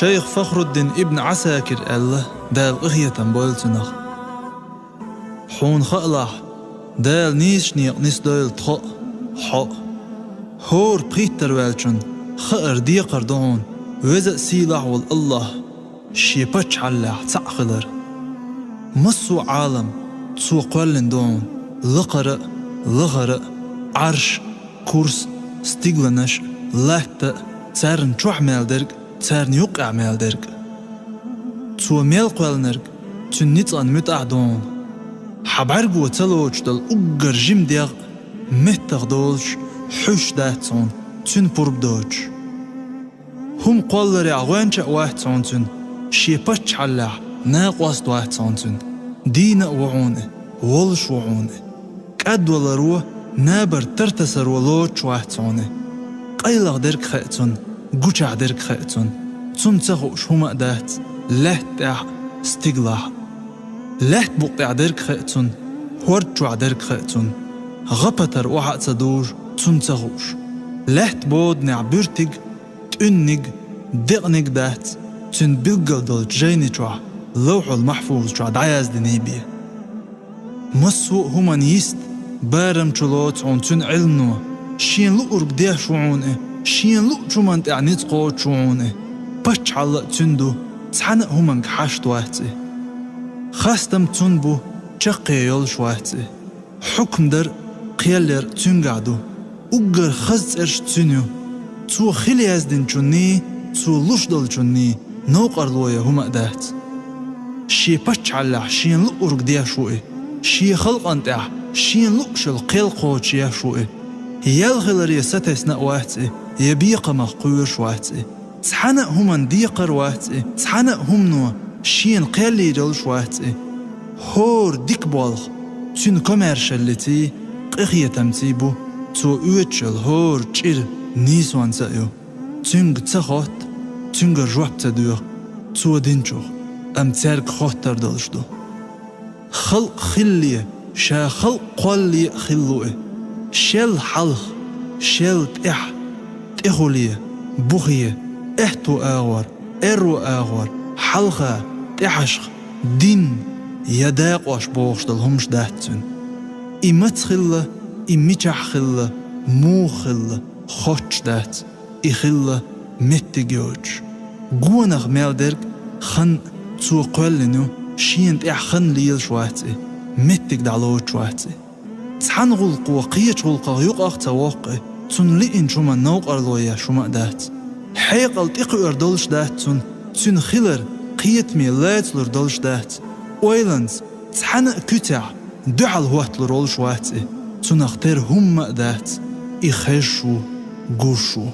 شيخ فخر الدين ابن عساكر الله دال إغية بولتنخ حون خألح دال نيشنيق نسدال تخ حق هور بخيتر والشن خأر ديقر دون وزق سيلح والله شيبتش علح تعخلر مصو عالم تسو قولن دون لقرأ لغرأ عرش كورس ستيغلنش لحت تارن تروح مالدرك تارن يوقع مالدرك تسو ميل قولنرك تنيت عن متع دون حبعرقو تلوش دل أقر جيم ديغ متغ دولش حوش داتون تن برب دوش هم قولر عوانش واحتون تن شيبتش علح ناقواست واحتون تن دين وعونه ولش وعونه كاد ولا روح نابر ترتسر ولوش واحتونه قيلغ درك خيتون قوشع درك خيتون تن تغوش هما دات لحت استقلاح لحت بقطع درك خيتون هورجوع درك خيتون غبتر وحق تدور تن تغوش لحت بود نعبرتق تنق دقنق دات تن بلقل دل جيني جوع لوح المحفوظ جوع دعياز دنيبية مسوء هما نيست بارم جلوت عن تن علمنو شين لؤرق ديه شعونه شين لؤ جمان تعنيت قوت شعونه بچ علق تندو تحنق هما نكحاشت واحتي خاستم تنبو جقي يولش واحتي حكم در قيالر تنقعدو اقر خزت ارش تنيو تو خيلي ازدن جني تو لشدل جني نوقر لويا هما دات شي بچ علح شين لؤرق ديه شوئي شي خلق انتع شين لؤشل قيل قوت يا شوئي يالغلر يستسنا واحتي يبيق مخقوش واحتي تحنق هما نديقر واحتي تحنق همنو شين قيلي جلش واحتي هور ديك بالغ تن كوميرشاليتي قيخية تمتيبو تو اوتشل هور جير نيسوان سايو تنگ تخوت تنگ روح تدوغ تو دينجو ام تارك خوتر دلشدو خلق خلية شا خلق قولي خلوه شل حلخ شل تح تخولية بوخية احتو اغور ارو اغور حلخة تحشخ دين يداق واش بوغش دلهمش داتن إمت خلة إميتح خلة مو خلة خوش دات إي خلة متجوج قونغ مالدرك خن تو قولنو شين تح خن ليل شواتي متك دعلوت شواتي تحن غلق وقيت غلق يقاق تواقع تن لئن شما نوق أرلويا شما دات حيقل تقعر دولش دات تن خلر قيت ميلات لر دولش دات ويلنز تحن كتع دعال هوات لرول شواتي تن اختار هم دات إخيشو قوشو